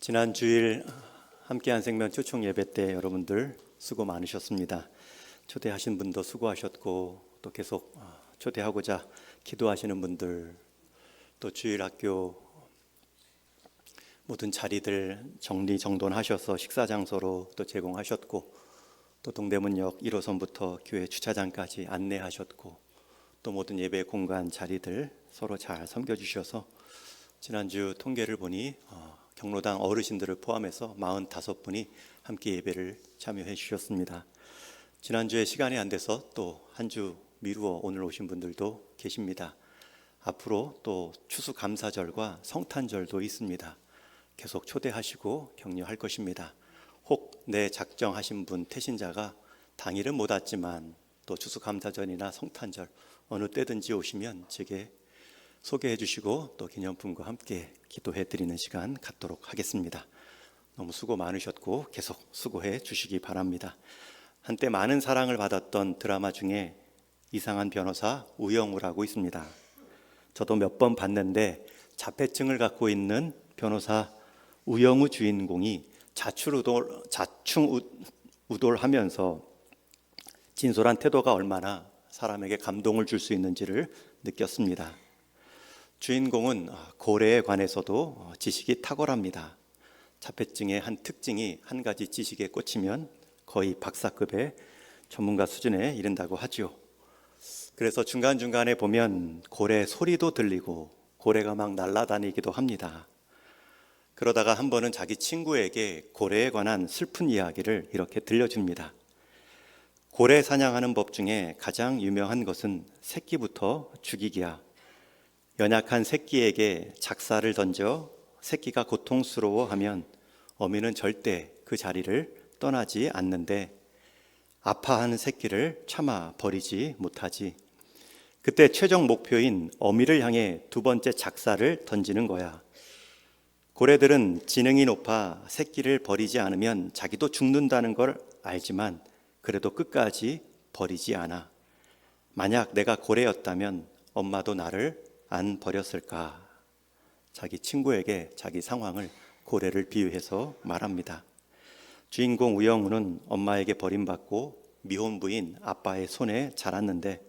지난 주일 함께한 생명 초청 예배 때 여러분들 수고 많으셨습니다. 초대하신 분도 수고하셨고, 또 계속 초대하고자 기도하시는 분들, 또 주일 학교 모든 자리들 정리정돈하셔서 식사 장소로 또 제공하셨고, 또 동대문역 1호선부터 교회 주차장까지 안내하셨고, 또 모든 예배 공간 자리들 서로 잘 섬겨주셔서 지난주 통계를 보니 경로당 어르신들을 포함해서 45분이 함께 예배를 참여해 주셨습니다. 지난주에 시간이 안 돼서 또 한 주 미루어 오늘 오신 분들도 계십니다. 앞으로 또 추수감사절과 성탄절도 있습니다. 계속 초대하시고 격려할 것입니다. 혹 내 작정하신 분 태신자가 당일은 못 왔지만 또 추수감사절이나 성탄절 어느 때든지 오시면 제게 소개해 주시고 또 기념품과 함께 기도해 드리는 시간 갖도록 하겠습니다. 너무 수고 많으셨고 계속 수고해 주시기 바랍니다. 한때 많은 사랑을 받았던 드라마 중에 이상한 변호사 우영우라고 있습니다. 저도 몇 번 봤는데 자폐증을 갖고 있는 변호사 우영우 주인공이 자충우돌하면서 진솔한 태도가 얼마나 사람에게 감동을 줄 수 있는지를 느꼈습니다. 주인공은 고래에 관해서도 지식이 탁월합니다. 자폐증의 한 특징이 한 가지 지식에 꽂히면 거의 박사급의 전문가 수준에 이른다고 하죠. 그래서 중간중간에 보면 고래 소리도 들리고 고래가 막 날아다니기도 합니다. 그러다가 한 번은 자기 친구에게 고래에 관한 슬픈 이야기를 이렇게 들려줍니다. 고래 사냥하는 법 중에 가장 유명한 것은 새끼부터 죽이기야. 연약한 새끼에게 작사를 던져 새끼가 고통스러워하면 어미는 절대 그 자리를 떠나지 않는데 아파하는 새끼를 참아 버리지 못하지. 그때 최종 목표인 어미를 향해 두 번째 작사를 던지는 거야. 고래들은 지능이 높아 새끼를 버리지 않으면 자기도 죽는다는 걸 알지만 그래도 끝까지 버리지 않아. 만약 내가 고래였다면 엄마도 나를 안 버렸을까? 자기 친구에게 자기 상황을 고래를 비유해서 말합니다. 주인공 우영우는 엄마에게 버림받고 미혼 부인 아빠의 손에 자랐는데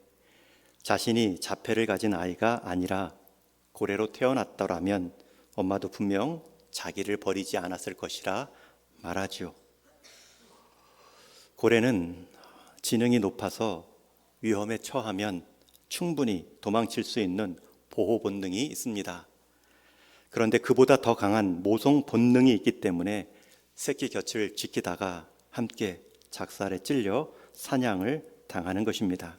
자신이 자폐를 가진 아이가 아니라 고래로 태어났더라면 엄마도 분명 자기를 버리지 않았을 것이라 말하지요. 고래는 지능이 높아서 위험에 처하면 충분히 도망칠 수 있는 보호 본능이 있습니다. 그런데 그보다 더 강한 모성 본능이 있기 때문에 새끼 곁을 지키다가 함께 작살에 찔려 사냥을 당하는 것입니다.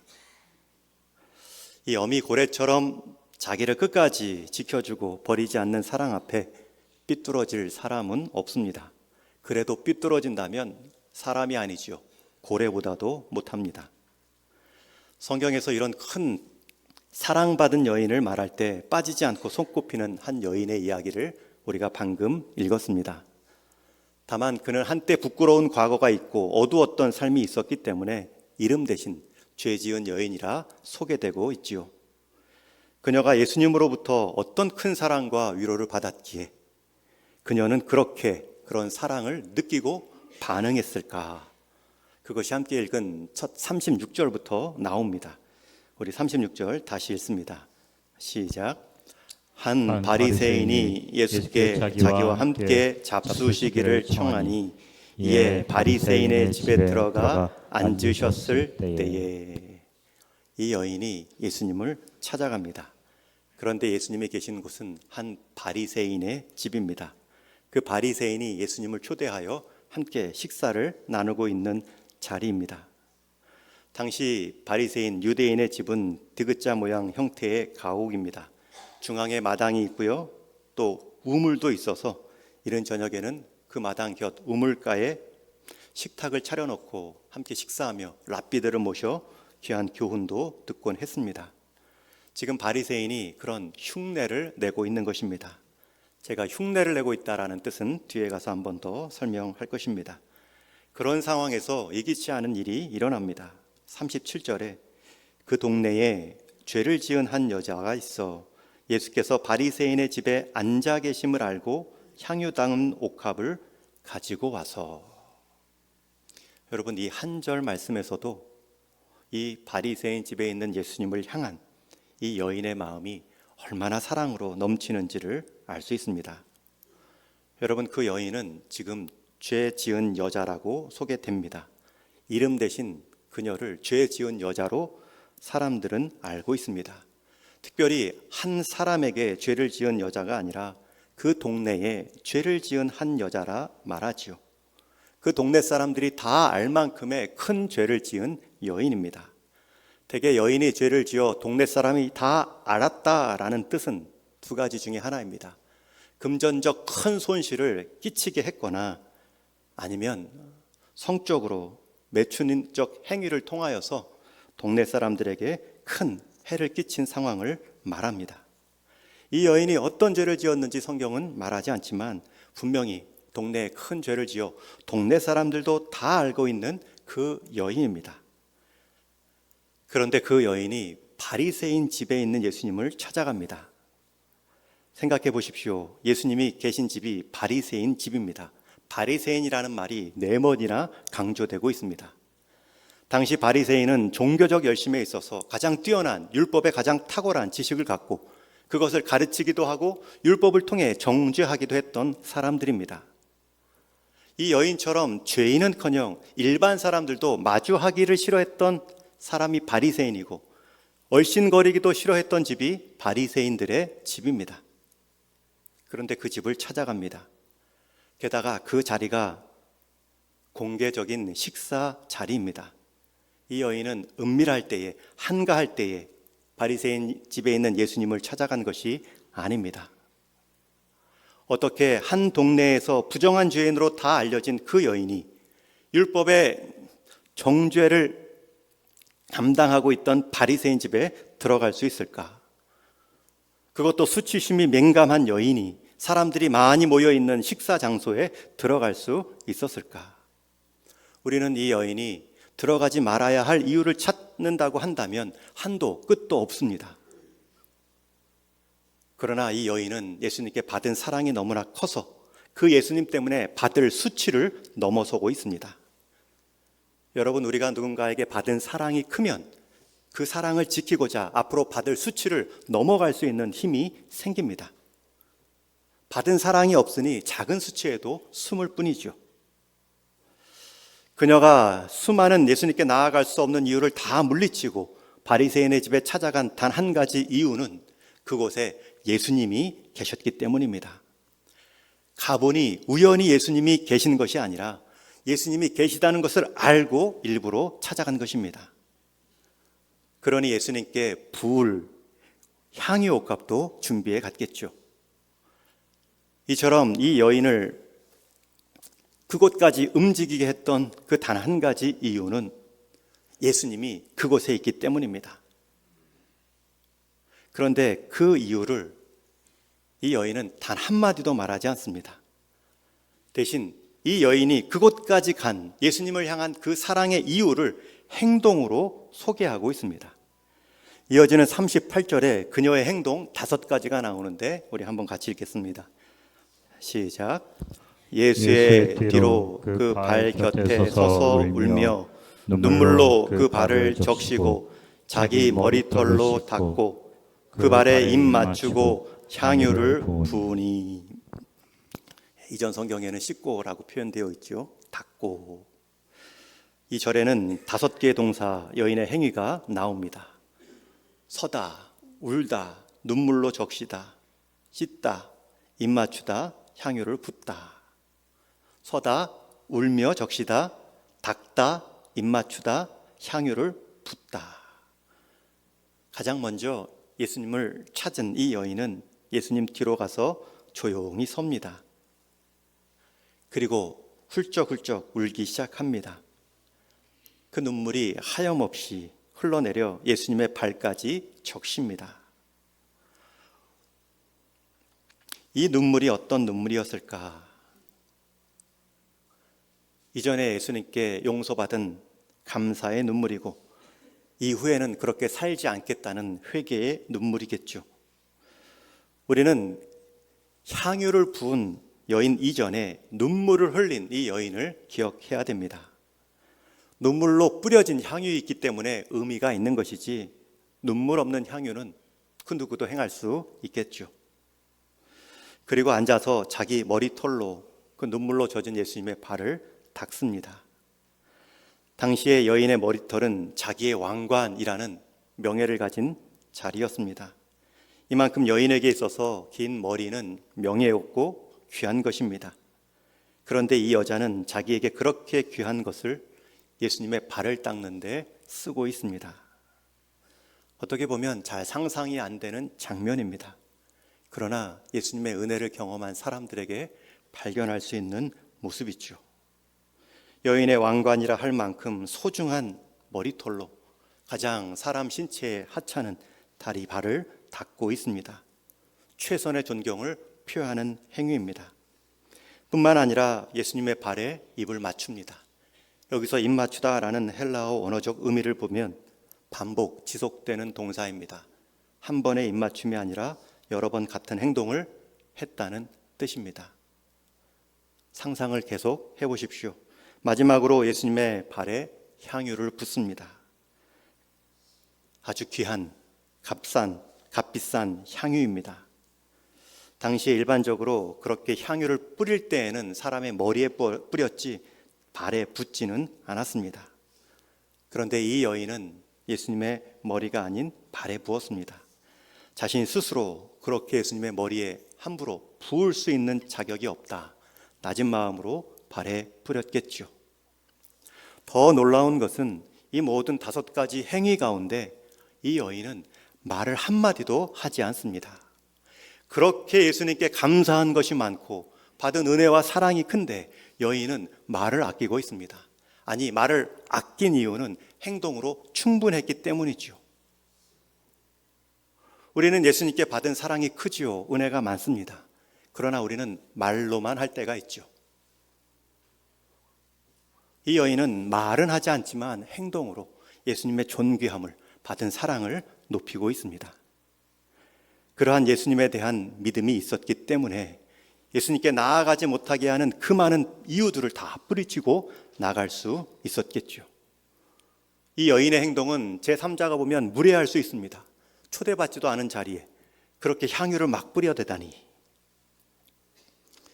이 어미 고래처럼 자기를 끝까지 지켜주고 버리지 않는 사랑 앞에 삐뚤어질 사람은 없습니다. 그래도 삐뚤어진다면 사람이 아니지요. 고래보다도 못합니다. 성경에서 이런 큰 사랑받은 여인을 말할 때 빠지지 않고 손꼽히는 한 여인의 이야기를 우리가 방금 읽었습니다. 다만 그는 한때 부끄러운 과거가 있고 어두웠던 삶이 있었기 때문에 이름 대신 죄 지은 여인이라 소개되고 있지요. 그녀가 예수님으로부터 어떤 큰 사랑과 위로를 받았기에 그녀는 그런 사랑을 느끼고 반응했을까? 그것이 함께 읽은 첫 36절부터 나옵니다. 우리 36절 다시 읽습니다. 시작. 한 바리새인이 예수께 자기와 함께 잡수시기를 청하니 이에 바리새인의 집에 들어가 앉으셨을 때에 이 여인이 예수님을 찾아갑니다. 그런데 예수님이 계신 곳은 한 바리새인의 집입니다. 그 바리새인이 예수님을 초대하여 함께 식사를 나누고 있는 자리입니다. 당시 바리새인 유대인의 집은 디귿자 모양 형태의 가옥입니다. 중앙에 마당이 있고요. 또 우물도 있어서 이른 저녁에는 그 마당 곁 우물가에 식탁을 차려놓고 함께 식사하며 랍비들을 모셔 귀한 교훈도 듣곤 했습니다. 지금 바리새인이 그런 흉내를 내고 있는 것입니다. 제가 흉내를 내고 있다라는 뜻은 뒤에 가서 한 번 더 설명할 것입니다. 그런 상황에서 예기치 않은 일이 일어납니다. 37절에 그 동네에 죄를 지은 한 여자가 있어 예수께서 바리새인의 집에 앉아 계심을 알고 향유 담은 옥합을 가지고 와서. 여러분, 이 한 절 말씀에서도 이 바리새인 집에 있는 예수님을 향한 이 여인의 마음이 얼마나 사랑으로 넘치는지를 알 수 있습니다. 여러분, 그 여인은 지금 죄 지은 여자라고 소개됩니다. 이름 대신 그녀를 죄 지은 여자로 사람들은 알고 있습니다. 특별히 한 사람에게 죄를 지은 여자가 아니라 그 동네에 죄를 지은 한 여자라 말하지요. 그 동네 사람들이 다 알 만큼의 큰 죄를 지은 여인입니다. 대개 여인이 죄를 지어 동네 사람이 다 알았다라는 뜻은 두 가지 중에 하나입니다. 금전적 큰 손실을 끼치게 했거나 아니면 성적으로 매춘적 행위를 통하여서 동네 사람들에게 큰 해를 끼친 상황을 말합니다. 이 여인이 어떤 죄를 지었는지 성경은 말하지 않지만 분명히 동네에 큰 죄를 지어 동네 사람들도 다 알고 있는 그 여인입니다. 그런데 그 여인이 바리새인 집에 있는 예수님을 찾아갑니다. 생각해 보십시오. 예수님이 계신 집이 바리새인 집입니다. 바리새인이라는 말이 네 번이나 강조되고 있습니다. 당시 바리새인은 종교적 열심에 있어서 가장 뛰어난, 율법에 가장 탁월한 지식을 갖고 그것을 가르치기도 하고 율법을 통해 정죄하기도 했던 사람들입니다. 이 여인처럼 죄인은커녕 일반 사람들도 마주하기를 싫어했던 사람이 바리새인이고 얼씬거리기도 싫어했던 집이 바리새인들의 집입니다. 그런데 그 집을 찾아갑니다. 게다가 그 자리가 공개적인 식사 자리입니다. 이 여인은 은밀할 때에, 한가할 때에 바리새인 집에 있는 예수님을 찾아간 것이 아닙니다. 어떻게 한 동네에서 부정한 죄인으로 다 알려진 그 여인이 율법의 정죄를 담당하고 있던 바리새인 집에 들어갈 수 있을까? 그것도 수치심이 민감한 여인이 사람들이 많이 모여있는 식사 장소에 들어갈 수 있었을까? 우리는 이 여인이 들어가지 말아야 할 이유를 찾는다고 한다면 한도 끝도 없습니다. 그러나 이 여인은 예수님께 받은 사랑이 너무나 커서 그 예수님 때문에 받을 수치를 넘어서고 있습니다. 여러분, 우리가 누군가에게 받은 사랑이 크면 그 사랑을 지키고자 앞으로 받을 수치를 넘어갈 수 있는 힘이 생깁니다. 받은 사랑이 없으니 작은 수치에도 숨을 뿐이죠. 그녀가 수많은 예수님께 나아갈 수 없는 이유를 다 물리치고 바리새인의 집에 찾아간 단 한 가지 이유는 그곳에 예수님이 계셨기 때문입니다. 가보니 우연히 예수님이 계신 것이 아니라 예수님이 계시다는 것을 알고 일부러 찾아간 것입니다. 그러니 예수님께 부을 향유 옥합도 준비해 갔겠죠. 이처럼 이 여인을 그곳까지 움직이게 했던 그 단 한 가지 이유는 예수님이 그곳에 있기 때문입니다. 그런데 그 이유를 이 여인은 단 한마디도 말하지 않습니다. 대신 이 여인이 그곳까지 간 예수님을 향한 그 사랑의 이유를 행동으로 소개하고 있습니다. 이어지는 38절에 그녀의 행동 5가지가 나오는데 우리 한번 같이 읽겠습니다. 시작. 예수의 뒤로 그 발 곁에 서서 울며 눈물로 그 발을 적시고 자기 머리털로 닦고 그 발에 입 맞추고 향유를 부으니. 이전 성경에는 씻고라고 표현되어 있죠. 닦고. 이 절에는 5개의 동사 여인의 행위가 나옵니다. 서다, 울다, 눈물로 적시다, 씻다, 입 맞추다, 향유를 붓다. 서다, 울며 적시다, 닦다, 입 맞추다, 향유를 붓다. 가장 먼저 예수님을 찾은 이 여인은 예수님 뒤로 가서 조용히 섭니다. 그리고 훌쩍훌쩍 울기 시작합니다. 그 눈물이 하염없이 흘러내려 예수님의 발까지 적십니다. 이 눈물이 어떤 눈물이었을까? 이전에 예수님께 용서받은 감사의 눈물이고 이후에는 그렇게 살지 않겠다는 회개의 눈물이겠죠. 우리는 향유를 부은 여인 이전에 눈물을 흘린 이 여인을 기억해야 됩니다. 눈물로 뿌려진 향유가 있기 때문에 의미가 있는 것이지 눈물 없는 향유는 그 누구도 행할 수 있겠죠. 그리고 앉아서 자기 머리털로 그 눈물로 젖은 예수님의 발을 닦습니다. 당시의 여인의 머리털은 자기의 왕관이라는 명예를 가진 자리였습니다. 이만큼 여인에게 있어서 긴 머리는 명예였고 귀한 것입니다. 그런데 이 여자는 자기에게 그렇게 귀한 것을 예수님의 발을 닦는데 쓰고 있습니다. 어떻게 보면 잘 상상이 안 되는 장면입니다. 그러나 예수님의 은혜를 경험한 사람들에게 발견할 수 있는 모습이죠. 여인의 왕관이라 할 만큼 소중한 머리털로 가장 사람 신체에 하찮은 다리 발을 닦고 있습니다. 최선의 존경을 표하는 행위입니다. 뿐만 아니라 예수님의 발에 입을 맞춥니다. 여기서 입 맞추다라는 헬라어 언어적 의미를 보면 반복, 지속되는 동사입니다. 한 번의 입 맞춤이 아니라 여러 번 같은 행동을 했다는 뜻입니다. 상상을 계속 해보십시오. 마지막으로 예수님의 발에 향유를 붓습니다. 아주 귀한, 값비싼 향유입니다. 당시에 일반적으로 그렇게 향유를 뿌릴 때에는 사람의 머리에 뿌렸지 발에 붓지는 않았습니다. 그런데 이 여인은 예수님의 머리가 아닌 발에 부었습니다. 자신 스스로 그렇게 예수님의 머리에 함부로 부을 수 있는 자격이 없다. 낮은 마음으로 발에 뿌렸겠죠. 더 놀라운 것은 이 모든 5가지 행위 가운데 이 여인은 말을 한마디도 하지 않습니다. 그렇게 예수님께 감사한 것이 많고 받은 은혜와 사랑이 큰데 여인은 말을 아끼고 있습니다. 아니, 말을 아낀 이유는 행동으로 충분했기 때문이죠. 우리는 예수님께 받은 사랑이 크지요. 은혜가 많습니다. 그러나 우리는 말로만 할 때가 있죠. 이 여인은 말은 하지 않지만 행동으로 예수님의 존귀함을 받은 사랑을 높이고 있습니다. 그러한 예수님에 대한 믿음이 있었기 때문에 예수님께 나아가지 못하게 하는 그 많은 이유들을 다 뿌리치고 나갈 수 있었겠죠. 이 여인의 행동은 제3자가 보면 무례할 수 있습니다. 초대받지도 않은 자리에 그렇게 향유를 막 뿌려대다니.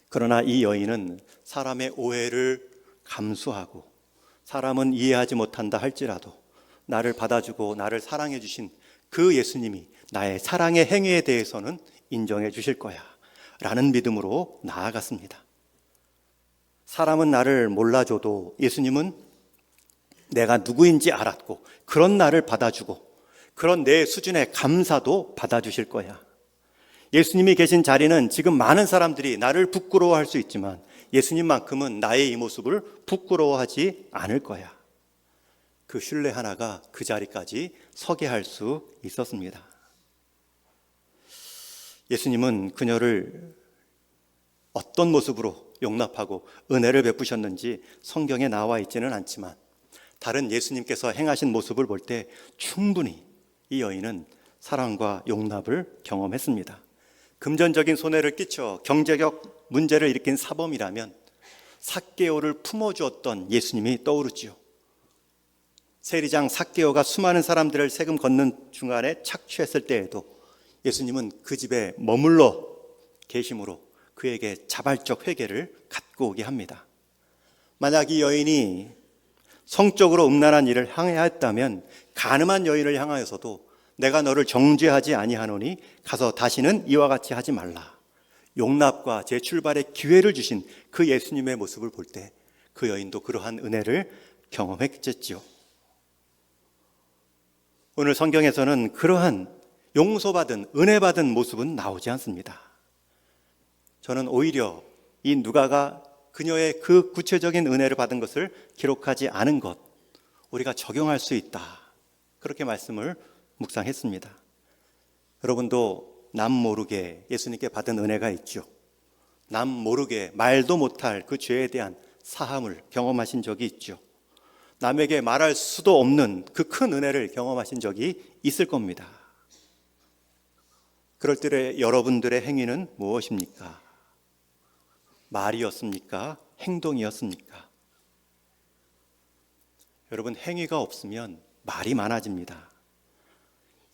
그러나 이 여인은 사람의 오해를 감수하고 사람은 이해하지 못한다 할지라도 나를 받아주고 나를 사랑해 주신 그 예수님이 나의 사랑의 행위에 대해서는 인정해 주실 거야 라는 믿음으로 나아갔습니다. 사람은 나를 몰라줘도 예수님은 내가 누구인지 알았고 그런 나를 받아주고 그런 내 수준의 감사도 받아주실 거야. 예수님이 계신 자리는 지금 많은 사람들이 나를 부끄러워할 수 있지만 예수님만큼은 나의 이 모습을 부끄러워하지 않을 거야. 그 신뢰 하나가 그 자리까지 서게 할 수 있었습니다. 예수님은 그녀를 어떤 모습으로 용납하고 은혜를 베푸셨는지 성경에 나와 있지는 않지만 다른 예수님께서 행하신 모습을 볼 때 충분히 이 여인은 사랑과 용납을 경험했습니다. 금전적인 손해를 끼쳐 경제적 문제를 일으킨 사범이라면 삭개오를 품어주었던 예수님이 떠오르지요. 세리장 삭개오가 수많은 사람들을 세금 걷는 중간에 착취했을 때에도 예수님은 그 집에 머물러 계심으로 그에게 자발적 회개를 갖고 오게 합니다. 만약 이 여인이 성적으로 음란한 일을 향하였다면 간음한 여인을 향하여서도 내가 너를 정죄하지 아니하노니 가서 다시는 이와 같이 하지 말라. 용납과 재출발의 기회를 주신 그 예수님의 모습을 볼 때 그 여인도 그러한 은혜를 경험했겠지요. 오늘 성경에서는 그러한 용서받은 은혜받은 모습은 나오지 않습니다. 저는 오히려 이 누가가 그녀의 그 구체적인 은혜를 받은 것을 기록하지 않은 것, 우리가 적용할 수 있다, 그렇게 말씀을 묵상했습니다. 여러분도 남 모르게 예수님께 받은 은혜가 있죠. 남 모르게 말도 못할 그 죄에 대한 사함을 경험하신 적이 있죠. 남에게 말할 수도 없는 그 큰 은혜를 경험하신 적이 있을 겁니다. 그럴 때 여러분들의 행위는 무엇입니까? 말이었습니까? 행동이었습니까? 여러분, 행위가 없으면 말이 많아집니다.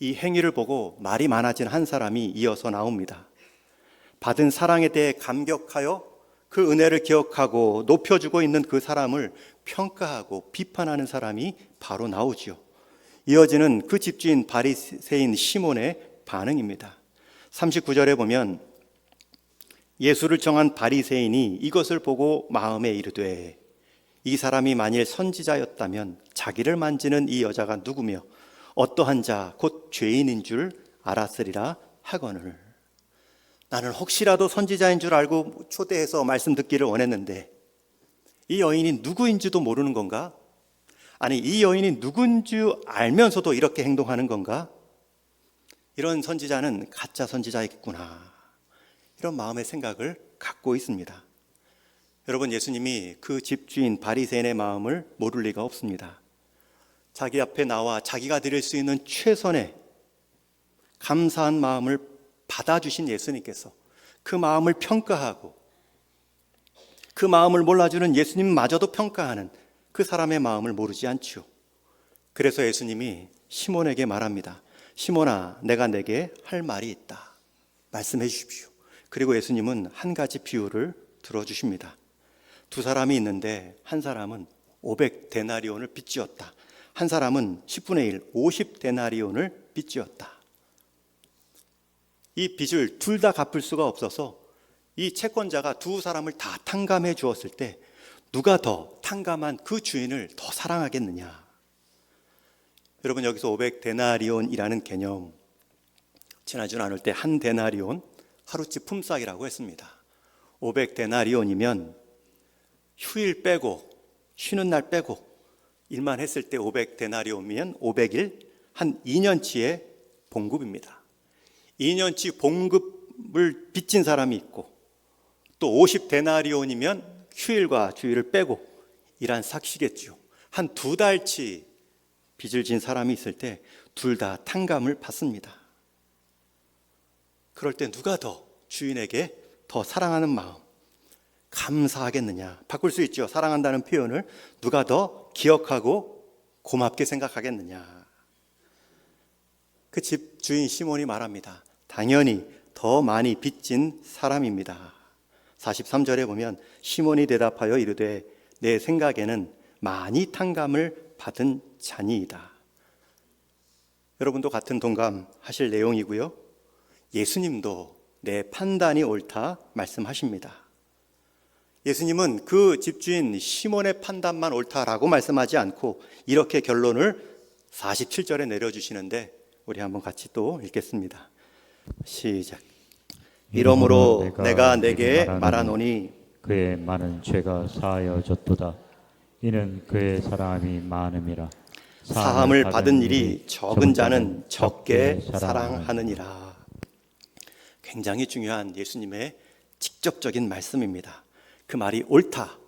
이 행위를 보고 말이 많아진 한 사람이 이어서 나옵니다. 받은 사랑에 대해 감격하여 그 은혜를 기억하고 높여주고 있는 그 사람을 평가하고 비판하는 사람이 바로 나오지요. 이어지는 그 집주인 바리새인 시몬의 반응입니다. 39절에 보면 예수를 정한 바리새인이 이것을 보고 마음에 이르되 이 사람이 만일 선지자였다면 자기를 만지는 이 여자가 누구며 어떠한 자 곧 죄인인 줄 알았으리라 하거늘. 나는 혹시라도 선지자인 줄 알고 초대해서 말씀 듣기를 원했는데 이 여인이 누구인지도 모르는 건가? 아니, 이 여인이 누군지 알면서도 이렇게 행동하는 건가? 이런 선지자는 가짜 선지자이겠구나, 이런 마음의 생각을 갖고 있습니다. 여러분, 예수님이 그 집주인 바리새인의 마음을 모를 리가 없습니다. 자기 앞에 나와 자기가 드릴 수 있는 최선의 감사한 마음을 받아주신 예수님께서 그 마음을 평가하고 그 마음을 몰라주는 예수님마저도 평가하는 그 사람의 마음을 모르지 않지요. 그래서 예수님이 시몬에게 말합니다. 시몬아, 내가 내게 할 말이 있다. 말씀해 주십시오. 그리고 예수님은 한 가지 비유를 들어주십니다. 두 사람이 있는데 한 사람은 500데나리온을 빚지었다. 한 사람은 10분의 1, 50데나리온을 빚지었다. 이 빚을 둘 다 갚을 수가 없어서 이 채권자가 두 사람을 다 탕감해 주었을 때 누가 더 탕감한 그 주인을 더 사랑하겠느냐? 여러분, 여기서 500데나리온이라는 개념, 지난주 나눌 때 한 데나리온, 하루치 품삯이라고 했습니다. 500데나리온이면 휴일 빼고 쉬는 날 빼고 일만 했을 때 500데나리온이면 500일, 한 2년치의 봉급입니다. 2년치 봉급을 빚진 사람이 있고 또 50데나리온이면 휴일과 주일을 빼고 일한 삭시겠죠. 한 2달치 빚을 진 사람이 있을 때 둘 다 탕감을 받습니다. 그럴 때 누가 더 주인에게 더 사랑하는 마음, 감사하겠느냐? 바꿀 수 있죠. 사랑한다는 표현을 누가 더 기억하고 고맙게 생각하겠느냐? 그 집 주인 시몬이 말합니다. 당연히 더 많이 빚진 사람입니다. 43절에 보면 시몬이 대답하여 이르되 내 생각에는 많이 탕감을 받은 자니이다. 여러분도 같은 동감하실 내용이고요. 예수님도 내 판단이 옳다 말씀하십니다. 예수님은 그 집주인 시몬의 판단만 옳다라고 말씀하지 않고 이렇게 결론을 47절에 내려주시는데 우리 한번 같이 또 읽겠습니다. 시작. 이러므로 내가 내게 말하노니 그의 많은 죄가 사하여졌도다. 이는 그의 사랑이 많음이라. 사함을 받은 일이 적은 자는 적게 사랑하느니라. 굉장히 중요한 예수님의 직접적인 말씀입니다. 그 말이 옳다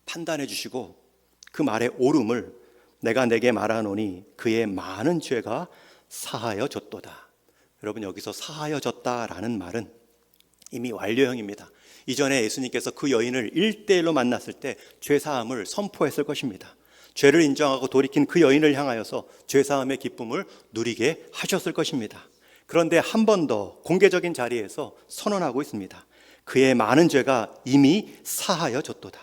판단해 주시고 그 말의 옳음을 내가 내게 말하노니 그의 많은 죄가 사하여졌도다. 여러분, 여기서 사하여졌다라는 말은 이미 완료형입니다. 이전에 예수님께서 그 여인을 1대1로 만났을 때 죄사함을 선포했을 것입니다. 죄를 인정하고 돌이킨 그 여인을 향하여서 죄사함의 기쁨을 누리게 하셨을 것입니다. 그런데 한 번 더 공개적인 자리에서 선언하고 있습니다. 그의 많은 죄가 이미 사하여졌도다.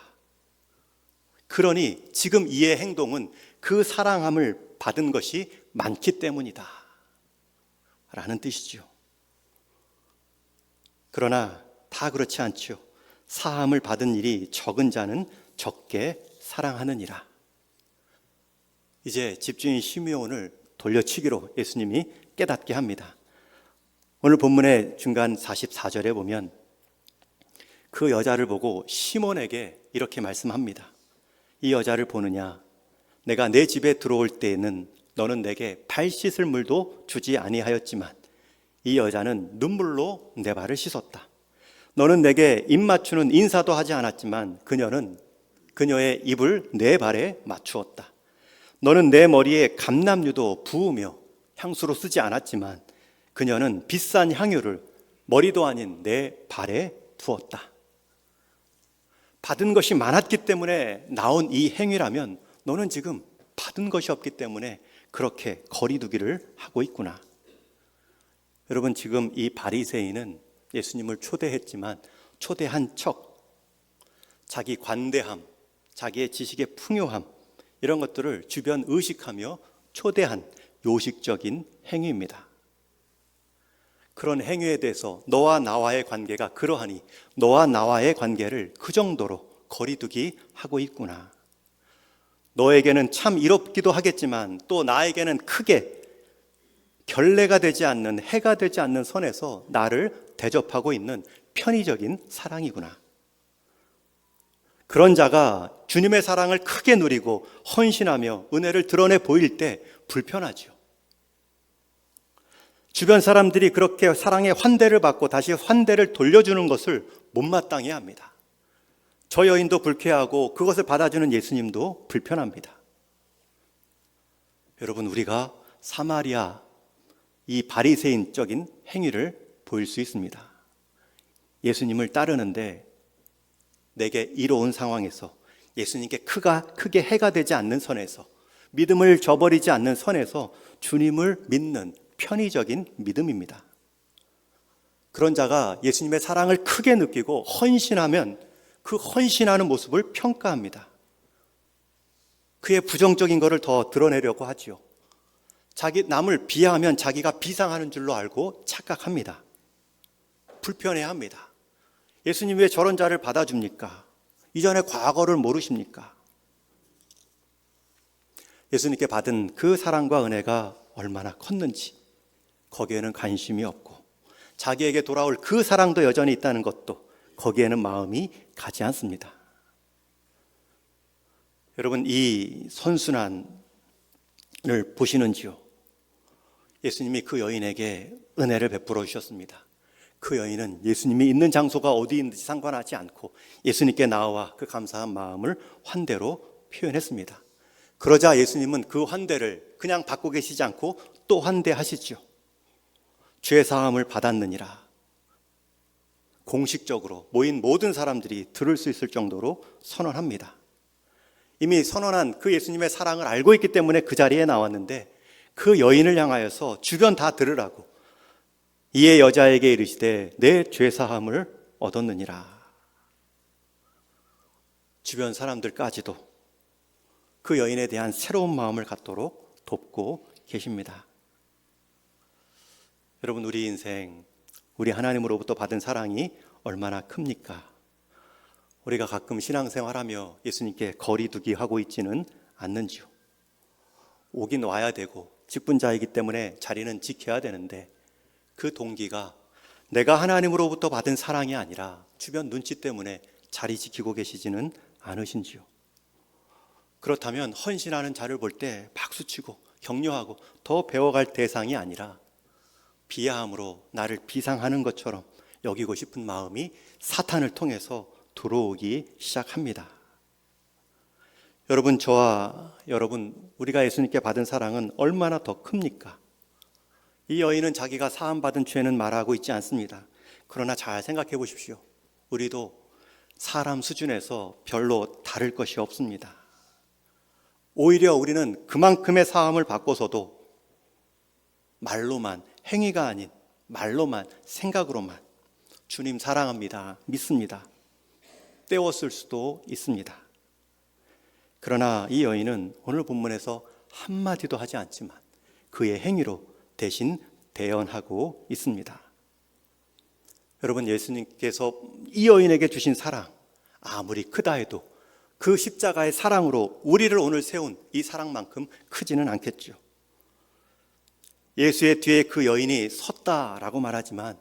그러니 지금 이의 행동은 그 사랑함을 받은 것이 많기 때문이다 라는 뜻이죠. 그러나 다 그렇지 않죠. 사함을 받은 일이 적은 자는 적게 사랑하느니라. 이제 집주인 시므온을 돌려치기로 예수님이 깨닫게 합니다. 오늘 본문의 중간 44절에 보면 그 여자를 보고 시몬에게 이렇게 말씀합니다. 이 여자를 보느냐? 내가 내 집에 들어올 때에는 너는 내게 발 씻을 물도 주지 아니하였지만 이 여자는 눈물로 내 발을 씻었다. 너는 내게 입 맞추는 인사도 하지 않았지만 그녀는 그녀의 입을 내 발에 맞추었다. 너는 내 머리에 감람유도 부으며 향수로 쓰지 않았지만 그녀는 비싼 향유를 머리도 아닌 내 발에 부었다. 받은 것이 많았기 때문에 나온 이 행위라면 너는 지금 받은 것이 없기 때문에 그렇게 거리두기를 하고 있구나. 여러분, 지금 이 바리새인은 예수님을 초대했지만 초대한 척 자기 관대함, 자기의 지식의 풍요함 이런 것들을 주변 의식하며 초대한 요식적인 행위입니다. 그런 행위에 대해서 너와 나와의 관계가 그러하니 너와 나와의 관계를 그 정도로 거리두기 하고 있구나. 너에게는 참 이롭기도 하겠지만 또 나에게는 크게 결례가 되지 않는, 해가 되지 않는 선에서 나를 대접하고 있는 편의적인 사랑이구나. 그런 자가 주님의 사랑을 크게 누리고 헌신하며 은혜를 드러내 보일 때 불편하죠. 주변 사람들이 그렇게 사랑의 환대를 받고 다시 환대를 돌려주는 것을 못마땅해 합니다. 저 여인도 불쾌하고 그것을 받아주는 예수님도 불편합니다. 여러분, 우리가 사마리아 이 바리새인적인 행위를 보일 수 있습니다. 예수님을 따르는데 내게 이로운 상황에서 예수님께 크게 해가 되지 않는 선에서 믿음을 저버리지 않는 선에서 주님을 믿는 편의적인 믿음입니다. 그런 자가 예수님의 사랑을 크게 느끼고 헌신하면 그 헌신하는 모습을 평가합니다. 그의 부정적인 것을 더 드러내려고 하지요. 자기 남을 비하하면 자기가 비상하는 줄로 알고 착각합니다. 불편해합니다. 예수님 왜 저런 자를 받아줍니까? 이전의 과거를 모르십니까? 예수님께 받은 그 사랑과 은혜가 얼마나 컸는지 거기에는 관심이 없고 자기에게 돌아올 그 사랑도 여전히 있다는 것도 거기에는 마음이 가지 않습니다. 여러분, 이 선순환을 보시는지요? 예수님이 그 여인에게 은혜를 베풀어 주셨습니다. 그 여인은 예수님이 있는 장소가 어디 있는지 상관하지 않고 예수님께 나와 그 감사한 마음을 환대로 표현했습니다. 그러자 예수님은 그 환대를 그냥 받고 계시지 않고 또 환대하시죠. 죄 사함을 받았느니라. 공식적으로 모인 모든 사람들이 들을 수 있을 정도로 선언합니다. 이미 선언한 그 예수님의 사랑을 알고 있기 때문에 그 자리에 나왔는데 그 여인을 향하여서 주변 다 들으라고 이에 여자에게 이르시되 내 죄 사함을 얻었느니라. 주변 사람들까지도 그 여인에 대한 새로운 마음을 갖도록 돕고 계십니다. 여러분, 우리 인생, 우리 하나님으로부터 받은 사랑이 얼마나 큽니까? 우리가 가끔 신앙생활하며 예수님께 거리두기 하고 있지는 않는지요. 오긴 와야 되고 직분자이기 때문에 자리는 지켜야 되는데 그 동기가 내가 하나님으로부터 받은 사랑이 아니라 주변 눈치 때문에 자리 지키고 계시지는 않으신지요. 그렇다면 헌신하는 자를 볼 때 박수치고 격려하고 더 배워갈 대상이 아니라 비하함으로 나를 비상하는 것처럼 여기고 싶은 마음이 사탄을 통해서 들어오기 시작합니다. 여러분, 저와 여러분, 우리가 예수님께 받은 사랑은 얼마나 더 큽니까? 이 여인은 자기가 사함받은 죄는 말하고 있지 않습니다. 그러나 잘 생각해 보십시오. 우리도 사람 수준에서 별로 다를 것이 없습니다. 오히려 우리는 그만큼의 사함을 받고서도 말로만, 행위가 아닌 말로만, 생각으로만 주님 사랑합니다, 믿습니다 때웠을 수도 있습니다. 그러나 이 여인은 오늘 본문에서 한마디도 하지 않지만 그의 행위로 대신 대언하고 있습니다. 여러분, 예수님께서 이 여인에게 주신 사랑 아무리 크다 해도 그 십자가의 사랑으로 우리를 오늘 세운 이 사랑만큼 크지는 않겠죠. 예수의 뒤에 그 여인이 섰다라고 말하지만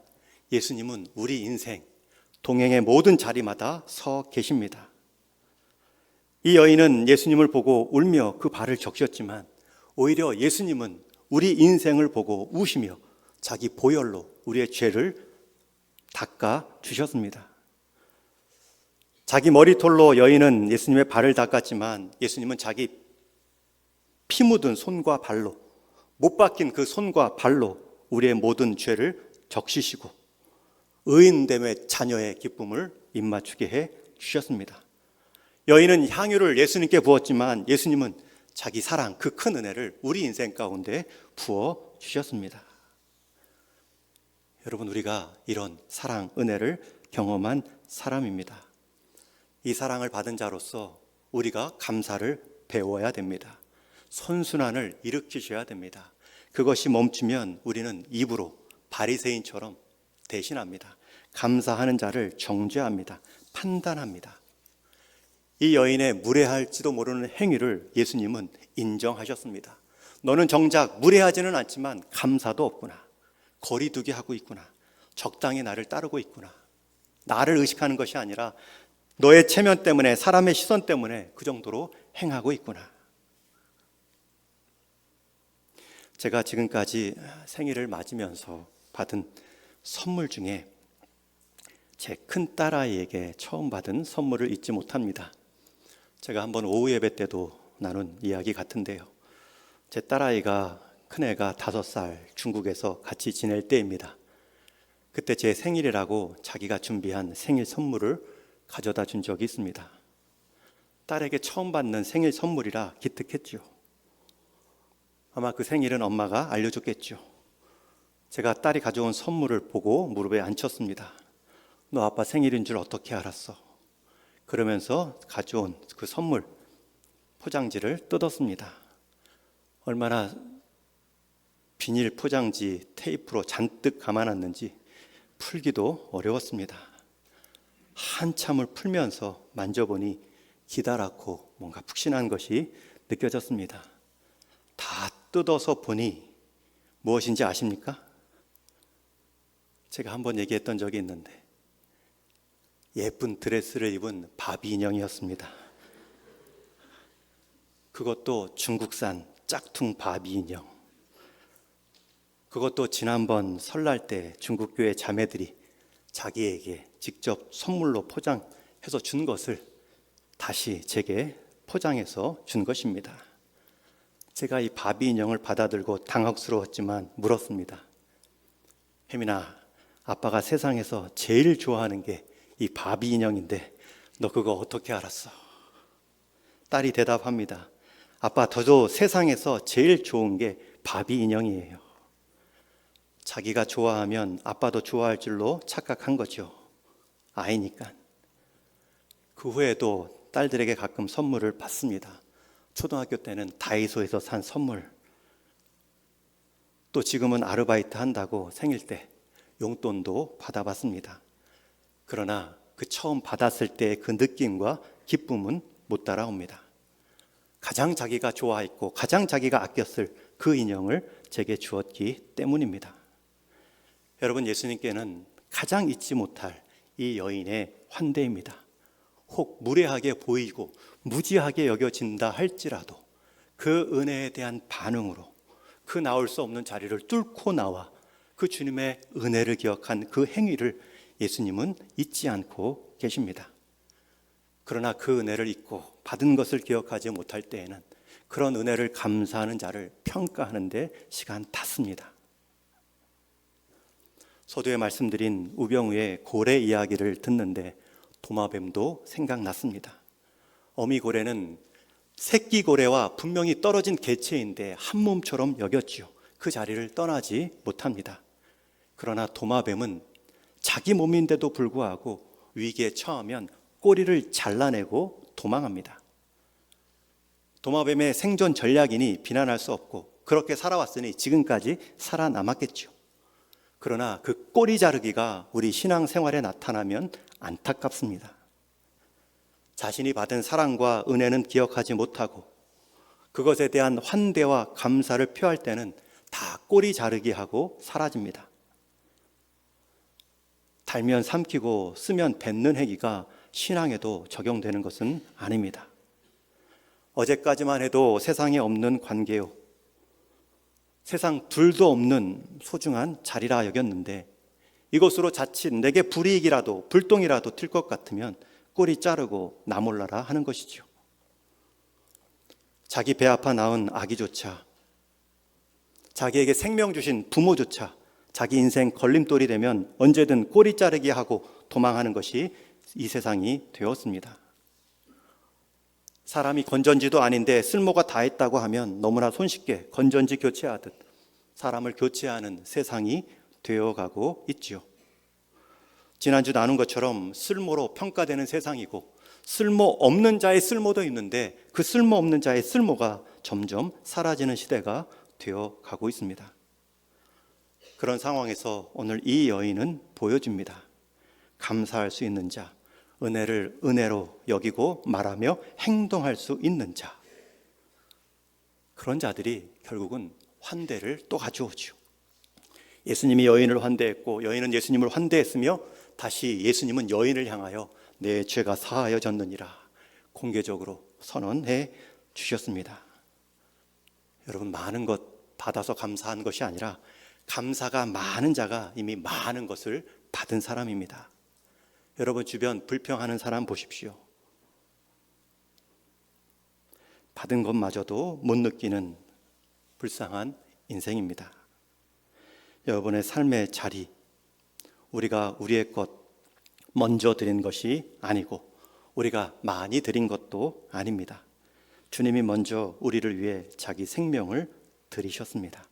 예수님은 우리 인생 동행의 모든 자리마다 서 계십니다. 이 여인은 예수님을 보고 울며 그 발을 적셨지만 오히려 예수님은 우리 인생을 보고 우시며 자기 보혈로 우리의 죄를 닦아 주셨습니다. 자기 머리털로 여인은 예수님의 발을 닦았지만 예수님은 자기 피 묻은 손과 발로, 못 박힌 그 손과 발로 우리의 모든 죄를 적시시고 의인됨의 자녀의 기쁨을 입맞추게 해 주셨습니다. 여인은 향유를 예수님께 부었지만 예수님은 자기 사랑, 그 큰 은혜를 우리 인생 가운데 부어 주셨습니다. 여러분, 우리가 이런 사랑, 은혜를 경험한 사람입니다. 이 사랑을 받은 자로서 우리가 감사를 배워야 됩니다. 선순환을 일으키셔야 됩니다. 그것이 멈추면 우리는 입으로 바리새인처럼 대신합니다. 감사하는 자를 정죄합니다. 판단합니다. 이 여인의 무례할지도 모르는 행위를 예수님은 인정하셨습니다. 너는 정작 무례하지는 않지만 감사도 없구나. 거리두기 하고 있구나. 적당히 나를 따르고 있구나. 나를 의식하는 것이 아니라 너의 체면 때문에, 사람의 시선 때문에 그 정도로 행하고 있구나. 제가 지금까지 생일을 맞으면서 받은 선물 중에 제 큰 딸아이에게 처음 받은 선물을 잊지 못합니다. 제가 한번 오후 예배 때도 나눈 이야기 같은데요. 제 딸아이가, 큰애가 5살 중국에서 같이 지낼 때입니다. 그때 제 생일이라고 자기가 준비한 생일 선물을 가져다 준 적이 있습니다. 딸에게 처음 받는 생일 선물이라 기특했죠. 아마 그 생일은 엄마가 알려줬겠죠. 제가 딸이 가져온 선물을 보고 무릎에 앉혔습니다. 너 아빠 생일인 줄 어떻게 알았어? 그러면서 가져온 그 선물 포장지를 뜯었습니다. 얼마나 비닐 포장지 테이프로 잔뜩 감아놨는지 풀기도 어려웠습니다. 한참을 풀면서 만져보니 기다랗고 뭔가 푹신한 것이 느껴졌습니다. 다 뜯어서 보니 무엇인지 아십니까? 제가 한번 얘기했던 적이 있는데 예쁜 드레스를 입은 바비 인형이었습니다. 그것도 중국산 짝퉁 바비 인형. 그것도 지난번 설날 때 중국교회 자매들이 자기에게 직접 선물로 포장해서 준 것을 다시 제게 포장해서 준 것입니다. 제가 이 바비 인형을 받아들고 당혹스러웠지만 물었습니다. 혜민아, 아빠가 세상에서 제일 좋아하는 게 이 바비 인형인데 너 그거 어떻게 알았어? 딸이 대답합니다. 아빠, 저도 세상에서 제일 좋은 게 바비 인형이에요. 자기가 좋아하면 아빠도 좋아할 줄로 착각한 거죠. 아이니까. 그 후에도 딸들에게 가끔 선물을 받습니다. 초등학교 때는 다이소에서 산 선물, 또 지금은 아르바이트 한다고 생일 때 용돈도 받아봤습니다. 그러나 그 처음 받았을 때의 그 느낌과 기쁨은 못 따라옵니다. 가장 자기가 좋아했고 가장 자기가 아꼈을 그 인형을 제게 주었기 때문입니다. 여러분, 예수님께는 가장 잊지 못할 이 여인의 환대입니다. 혹 무례하게 보이고 무지하게 여겨진다 할지라도 그 은혜에 대한 반응으로 그 나올 수 없는 자리를 뚫고 나와 그 주님의 은혜를 기억한 그 행위를 예수님은 잊지 않고 계십니다. 그러나 그 은혜를 잊고 받은 것을 기억하지 못할 때에는 그런 은혜를 감사하는 자를 평가하는 데 시간 탔습니다. 서두에 말씀드린 우병우의 고래 이야기를 듣는데 도마뱀도 생각났습니다. 어미고래는 새끼 고래와 분명히 떨어진 개체인데 한 몸처럼 여겼지요. 그 자리를 떠나지 못합니다. 그러나 도마뱀은 자기 몸인데도 불구하고 위기에 처하면 꼬리를 잘라내고 도망합니다. 도마뱀의 생존 전략이니 비난할 수 없고 그렇게 살아왔으니 지금까지 살아남았겠죠. 그러나 그 꼬리 자르기가 우리 신앙생활에 나타나면 안타깝습니다. 자신이 받은 사랑과 은혜는 기억하지 못하고 그것에 대한 환대와 감사를 표할 때는 다 꼬리 자르기 하고 사라집니다. 달면 삼키고 쓰면 뱉는 행위가 신앙에도 적용되는 것은 아닙니다. 어제까지만 해도 세상에 없는 관계요, 세상 둘도 없는 소중한 자리라 여겼는데 이것으로 자칫 내게 불이익이라도 불똥이라도 튈 것 같으면 꼬리 자르고 나 몰라라 하는 것이죠. 자기 배 아파 낳은 아기조차, 자기에게 생명 주신 부모조차 자기 인생 걸림돌이 되면 언제든 꼬리 자르기 하고 도망하는 것이 이 세상이 되었습니다. 사람이 건전지도 아닌데 쓸모가 다 있다고 하면 너무나 손쉽게 건전지 교체하듯 사람을 교체하는 세상이 되어가고 있지요. 지난주 나눈 것처럼 쓸모로 평가되는 세상이고 쓸모 없는 자의 쓸모도 있는데 그 쓸모 없는 자의 쓸모가 점점 사라지는 시대가 되어가고 있습니다. 그런 상황에서 오늘 이 여인은 보여줍니다. 감사할 수 있는 자, 은혜를 은혜로 여기고 말하며 행동할 수 있는 자. 그런 자들이 결국은 환대를 또 가져오죠. 예수님이 여인을 환대했고 여인은 예수님을 환대했으며 다시 예수님은 여인을 향하여 내 죄가 사하여졌느니라 공개적으로 선언해 주셨습니다. 여러분, 많은 것 받아서 감사한 것이 아니라 감사가 많은 자가 이미 많은 것을 받은 사람입니다. 여러분 주변 불평하는 사람 보십시오. 받은 것마저도 못 느끼는 불쌍한 인생입니다. 여러분의 삶의 자리, 우리가 우리의 것 먼저 드린 것이 아니고 우리가 많이 드린 것도 아닙니다. 주님이 먼저 우리를 위해 자기 생명을 드리셨습니다.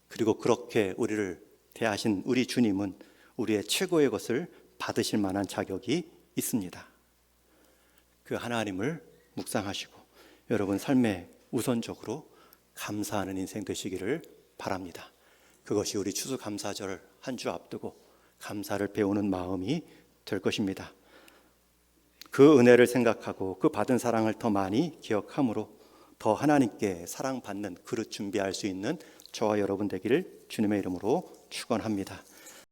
그리고 그렇게 우리를 대하신 우리 주님은 우리의 최고의 것을 받으실 만한 자격이 있습니다. 그 하나님을 묵상하시고 여러분 삶에 우선적으로 감사하는 인생 되시기를 바랍니다. 그것이 우리 추수감사절 한 주 앞두고 감사를 배우는 마음이 될 것입니다. 그 은혜를 생각하고 그 받은 사랑을 더 많이 기억함으로 더 하나님께 사랑받는 그릇 준비할 수 있는 저와 여러분 되기를 주님의 이름으로 축원합니다.